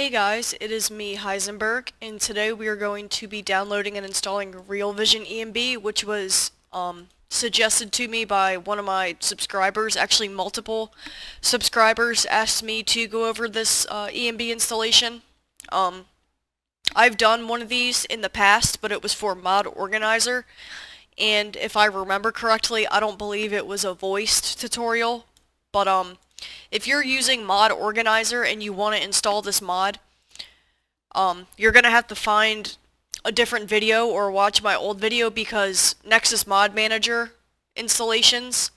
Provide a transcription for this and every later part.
Hey guys, it is me, Heisennburgg, and today we are going to be downloading and installing RealVision ENB, which was suggested to me by one of my subscribers. Actually, multiple subscribers asked me to go over this ENB installation. I've done one of these in the past, but it was for Mod Organizer, and if I remember correctly, I don't believe it was a voiced tutorial, but if you're using Mod Organizer and you want to install this mod, you're going to have to find a different video or watch my old video, because Nexus Mod Manager installations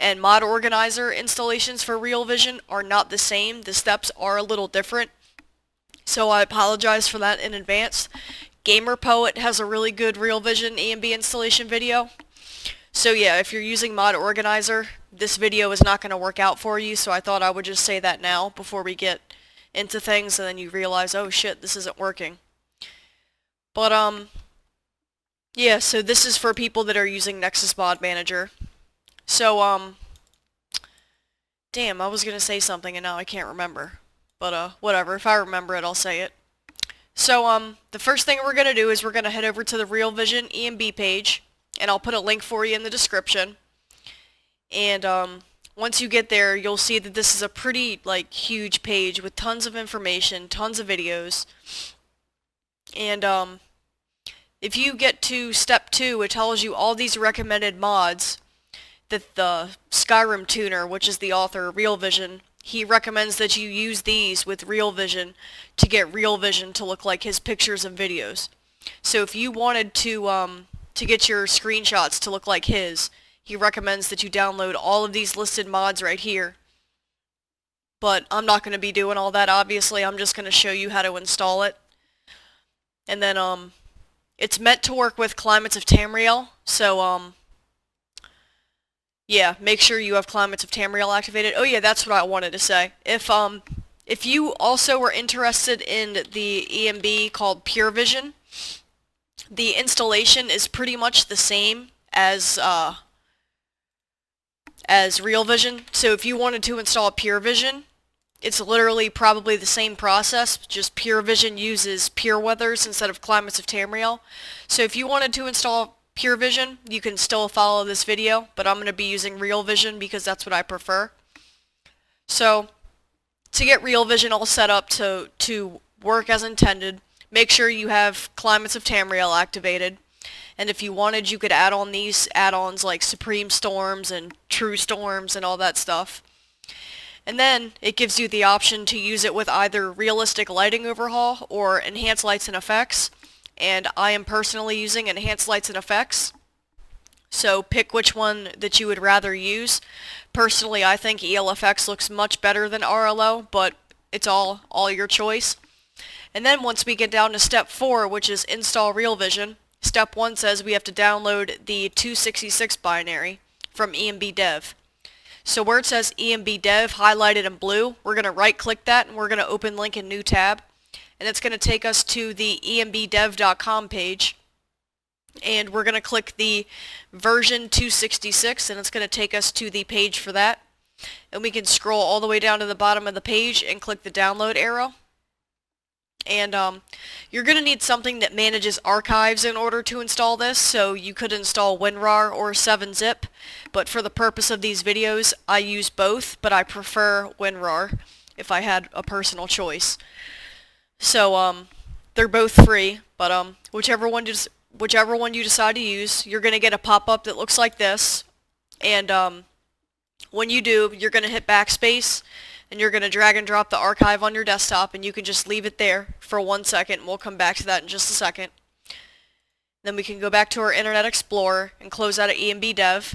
and Mod Organizer installations for RealVision are not the same. The steps are a little different, so I apologize for that in advance. Gamer Poet has a really good RealVision ENB installation video. So yeah, if you're using Mod Organizer, this video is not going to work out for you, so I thought I would just say that now before we get into things and then you realize, oh shit, this isn't working. But yeah, so this is for people that are using Nexus Mod Manager. So damn, I was going to say something and now I can't remember. But whatever, if I remember it, I'll say it. So the first thing we're going to do is we're going to head over to the RealVision ENB page, and I'll put a link for you in the description. And once you get there, you'll see that this is a pretty huge page with tons of information, tons of videos. And if you get to step 2, it tells you all these recommended mods that the Skyrim tuner, which is the author of RealVision, he recommends that you use these with RealVision to get RealVision to look like his pictures and videos. So if you wanted to get your screenshots to look like his, he recommends that you download all of these listed mods right here. But I'm not going to be doing all that, obviously. I'm just going to show you how to install it. And then it's meant to work with Climates of Tamriel, so yeah, make sure you have Climates of Tamriel activated. Oh yeah, that's what I wanted to say. If you also were interested in the ENB called PureVision, the installation is pretty much the same as RealVision. So if you wanted to install PureVision, it's literally probably the same process, just PureVision uses PureWeathers instead of Climates of Tamriel. So if you wanted to install PureVision, you can still follow this video, but I'm going to be using RealVision because that's what I prefer. So to get RealVision all set up to work as intended, make sure you have Climates of Tamriel activated. And if you wanted, you could add on these add-ons like Supreme Storms and True Storms and all that stuff. And then it gives you the option to use it with either Realistic Lighting Overhaul or Enhanced Lights and Effects. And I am personally using Enhanced Lights and Effects. So pick which one that you would rather use. Personally, I think ELFX looks much better than RLO, but it's all your choice. And then once we get down to step 4, which is install RealVision, step 1 says we have to download the 266 binary from ENB Dev. So where it says ENB Dev highlighted in blue, we're going to right click that and we're going to open link in new tab. And it's going to take us to the enbdev.com page. And we're going to click the version 266 and it's going to take us to the page for that. And we can scroll all the way down to the bottom of the page and click the download arrow. And you're going to need something that manages archives in order to install this, so you could install WinRAR or 7-zip, but for the purpose of these videos, I use both, but I prefer WinRAR if I had a personal choice. So they're both free, but whichever one you decide to use, you're going to get a pop-up that looks like this, and when you do, you're going to hit backspace, and you're going to drag and drop the archive on your desktop, and you can just leave it there for 1 second, and we'll come back to that in just a second. Then we can go back to our Internet Explorer and close out of ENB Dev.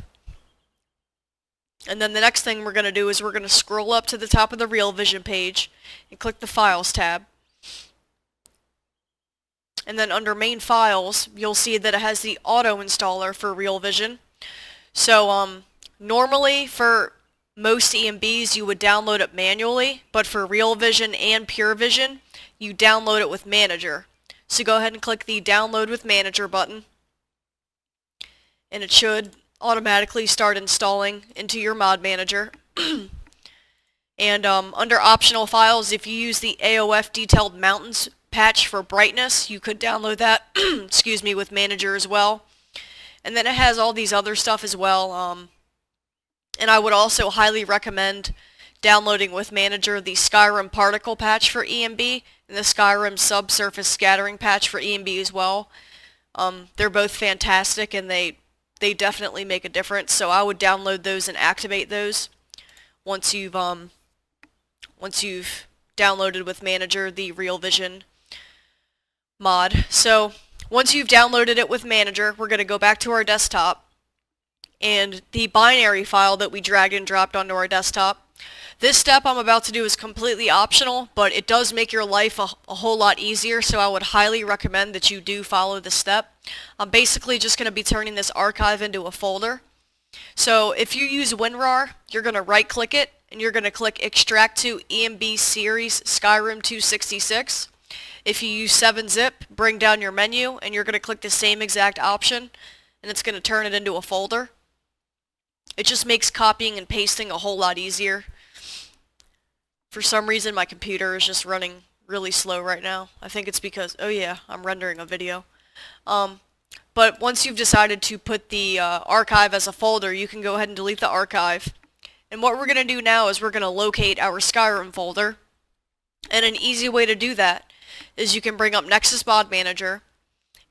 And then the next thing we're going to do is we're going to scroll up to the top of the RealVision page and click the Files tab. And then under Main Files, you'll see that it has the Auto Installer for RealVision. So normally for most ENBs you would download it manually, but for RealVision and PureVision, you download it with Manager. So go ahead and click the Download with Manager button, and it should automatically start installing into your mod manager. And under optional files, if you use the AOF Detailed Mountains patch for brightness, you could download that, excuse me, with Manager as well. And then it has all these other stuff as well. And I would also highly recommend downloading with Manager the Skyrim particle patch for ENB and the Skyrim subsurface scattering patch for ENB as well. They're both fantastic, and they definitely make a difference. So I would download those and activate those once you've downloaded with Manager the RealVision mod. So once you've downloaded it with Manager, we're going to go back to our desktop, and the binary file that we dragged and dropped onto our desktop. This step I'm about to do is completely optional, but it does make your life a whole lot easier, so I would highly recommend that you do follow this step. I'm basically just going to be turning this archive into a folder. So if you use WinRAR, you're going to right click it, and you're going to click Extract to ENB Series Skyrim 266. If you use 7-zip, bring down your menu, and you're going to click the same exact option, and it's going to turn it into a folder. It just makes copying and pasting a whole lot easier. For some reason, my computer is just running really slow right now. I think it's because, oh yeah, I'm rendering a video. But once you've decided to put the archive as a folder, you can go ahead and delete the archive. And what we're going to do now is we're going to locate our Skyrim folder. And an easy way to do that is you can bring up Nexus Mod Manager,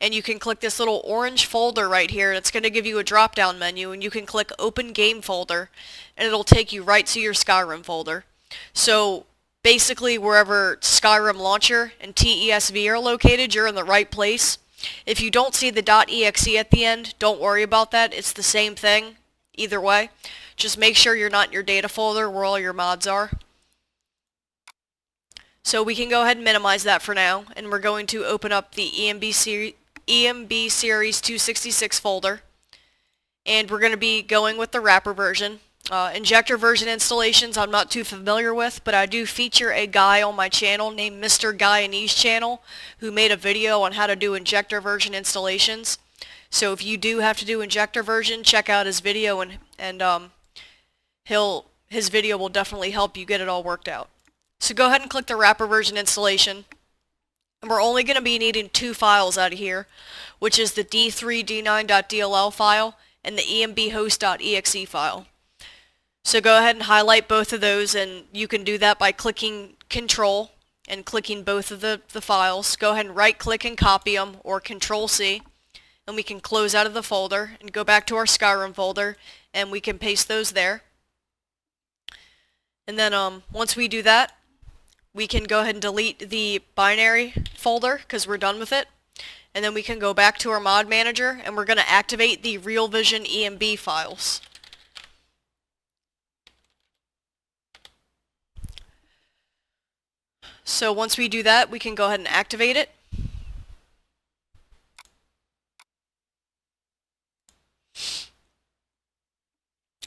and you can click this little orange folder right here, and it's going to give you a drop-down menu, and you can click Open Game Folder, and it'll take you right to your Skyrim folder. So basically, wherever Skyrim Launcher and TESV are located, you're in the right place. If you don't see the .exe at the end, don't worry about that. It's the same thing either way. Just make sure you're not in your data folder where all your mods are. So we can go ahead and minimize that for now, and we're going to open up the ENB Series 266 folder, and we're going to be going with the wrapper version. Injector version installations I'm not too familiar with, but I do feature a guy on my channel named Mr. Guy channel who made a video on how to do Injector version installations. So if you do have to do Injector version, check out his video, and his video will definitely help you get it all worked out. So go ahead and click the wrapper version installation. And we're only going to be needing two files out of here, which is the d3d9.dll file and the enbhost.exe file. So go ahead and highlight both of those, and you can do that by clicking Control and clicking both of the files. Go ahead and right click and copy them, or Control C, and we can close out of the folder and go back to our Skyrim folder, and we can paste those there. And then once we do that, we can go ahead and delete the binary folder because we're done with it. And then we can go back to our mod manager, and we're going to activate the RealVision ENB files. So once we do that, we can go ahead and activate it.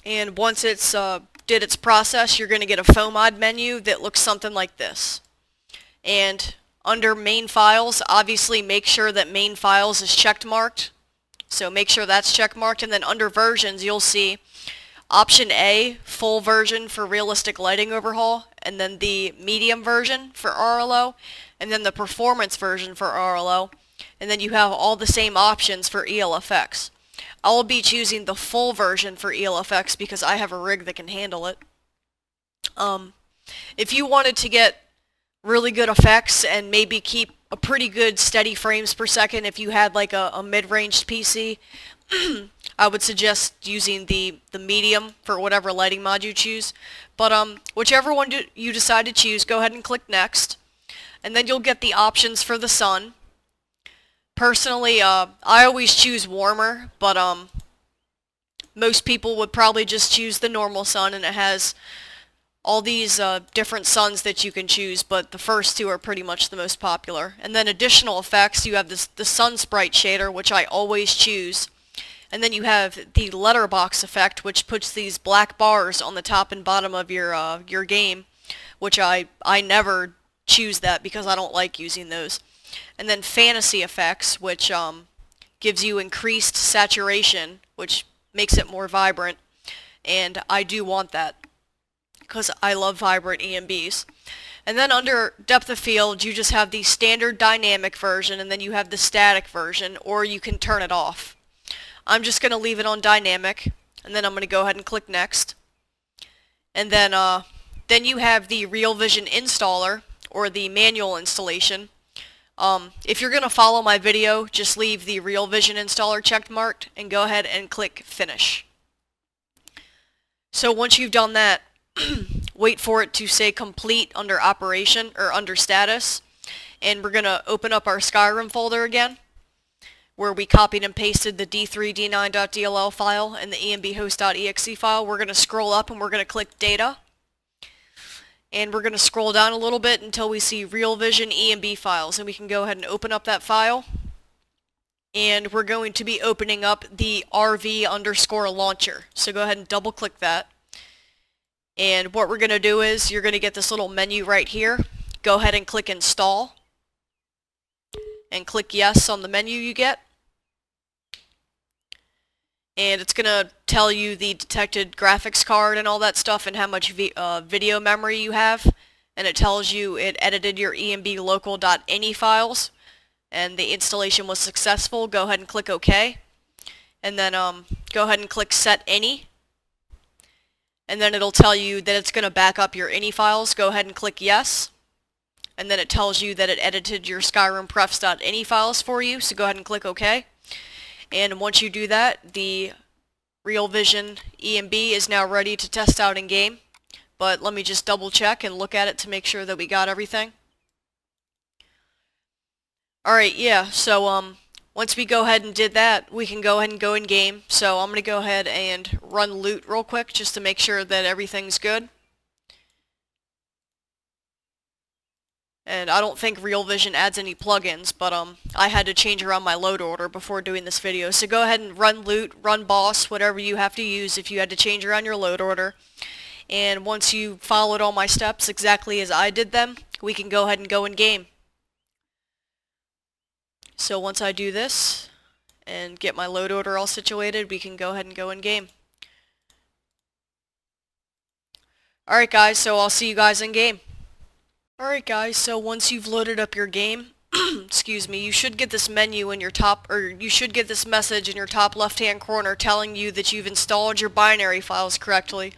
And once it's did its process, you're going to get a FOMOD menu that looks something like this. And under main files, obviously make sure that main files is checked marked. So make sure that's check marked, and then under versions you'll see option A, full version for realistic lighting overhaul, and then the medium version for RLO, and then the performance version for RLO, and then you have all the same options for ELFX. I'll be choosing the full version for ELFX because I have a rig that can handle it. If you wanted to get really good effects and maybe keep a pretty good steady frames per second if you had like a mid-range PC, I would suggest using the medium for whatever lighting mod you choose. But whichever one you decide to choose, go ahead and click Next. And then you'll get the options for the sun. Personally, I always choose warmer, but most people would probably just choose the normal sun, and it has all these different suns that you can choose, but the first two are pretty much the most popular. And then additional effects, you have the sun sprite shader, which I always choose. And then you have the letterbox effect, which puts these black bars on the top and bottom of your game, which I never choose that because I don't like using those. And then fantasy effects, which gives you increased saturation, which makes it more vibrant, and I do want that. because I love vibrant ENBs. And then under depth of field, you just have the standard dynamic version, and then you have the static version, or you can turn it off. I'm just going to leave it on dynamic, and then I'm going to go ahead and click next. And then you have the RealVision installer, or the manual installation. If you're going to follow my video, just leave the RealVision installer checked marked, and go ahead and click finish. So once you've done that, wait for it to say complete under operation or under status, and we're going to open up our Skyrim folder again, where we copied and pasted the d3d9.dll file and the enbhost.exe file. We're going to scroll up and we're going to click data, and we're going to scroll down a little bit until we see RealVision ENB files, and we can go ahead and open up that file. And we're going to be opening up the RV_launcher. So go ahead and double click that. And what we're going to do is you're going to get this little menu right here. Go ahead and click install. And click yes on the menu you get. And it's going to tell you the detected graphics card and all that stuff and how much video memory you have. And it tells you it edited your ENBLOCAL.INI files. And the installation was successful. Go ahead and click OK. And then go ahead and click Set INI. And then it'll tell you that it's going to back up your INI files. Go ahead and click Yes. And then it tells you that it edited your Skyrim prefs.ini files for you. So go ahead and click OK. And once you do that, the RealVision ENB is now ready to test out in game. But let me just double check and look at it to make sure that we got everything. Alright, yeah, so once we go ahead and did that, we can go ahead and go in game. So I'm going to go ahead and run loot real quick just to make sure that everything's good. And I don't think RealVision adds any plugins, but I had to change around my load order before doing this video. So go ahead and run loot, run boss, whatever you have to use if you had to change around your load order. And once you followed all my steps exactly as I did them, we can go ahead and go in game. So once I do this and get my load order all situated, we can go ahead and go in game. Alright guys, so I'll see you guys in game. Alright guys, so once you've loaded up your game, excuse me, you should get this menu in your top, or you should get this message in your top left hand corner telling you that you've installed your binary files correctly,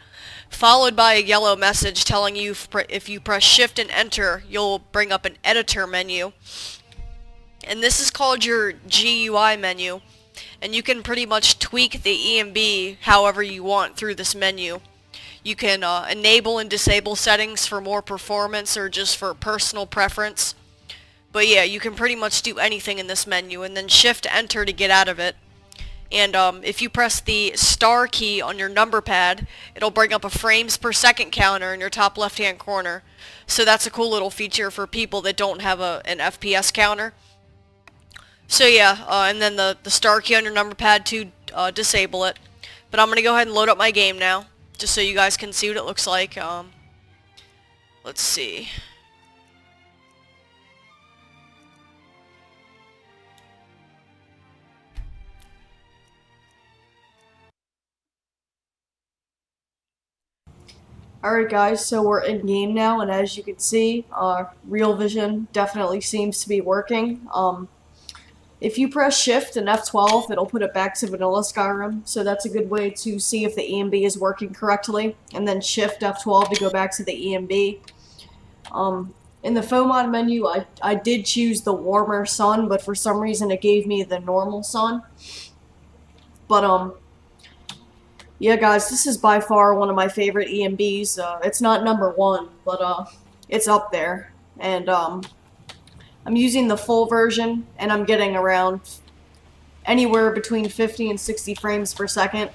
followed by a yellow message telling you if you press shift and enter, you'll bring up an editor menu. And this is called your GUI menu, and you can pretty much tweak the ENB however you want through this menu. You can enable and disable settings for more performance or just for personal preference. But yeah, you can pretty much do anything in this menu, and then shift enter to get out of it. And if you press the star key on your number pad, it'll bring up a frames per second counter in your top left hand corner. So that's a cool little feature for people that don't have an FPS counter. So yeah, and then the star key on your number pad to disable it. But I'm going to go ahead and load up my game now, just so you guys can see what it looks like. Let's see. Alright guys, so we're in game now, and as you can see, RealVision definitely seems to be working. If you press shift and F12, it'll put it back to vanilla Skyrim, so that's a good way to see if the ENB is working correctly, and then shift F12 to go back to the ENB. In the FOMOD menu, I did choose the warmer sun, but for some reason it gave me the normal sun. But yeah guys, this is by far one of my favorite ENBs. It's not number one, but it's up there. And I'm using the full version, and I'm getting around anywhere between 50 and 60 frames per second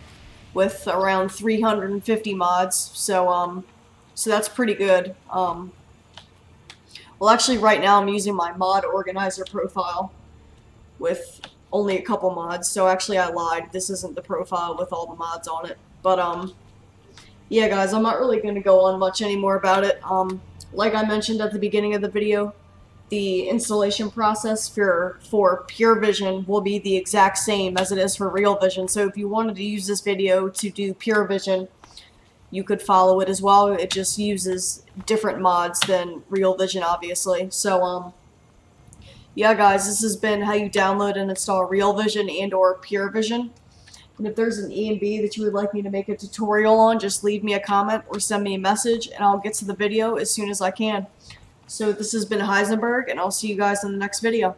with around 350 mods. So that's pretty good. Well, actually, right now I'm using my mod organizer profile with only a couple mods. So actually, I lied. This isn't the profile with all the mods on it. But yeah, guys, I'm not really going to go on much anymore about it. Like I mentioned at the beginning of the video, the installation process for PureVision will be the exact same as it is for RealVision. So if you wanted to use this video to do PureVision, you could follow it as well. It just uses different mods than RealVision, obviously. So, yeah, guys, this has been how you download and install RealVision and or PureVision. And if there's an ENB that you would like me to make a tutorial on, just leave me a comment or send me a message, and I'll get to the video as soon as I can. So this has been Heisennburgg, and I'll see you guys in the next video.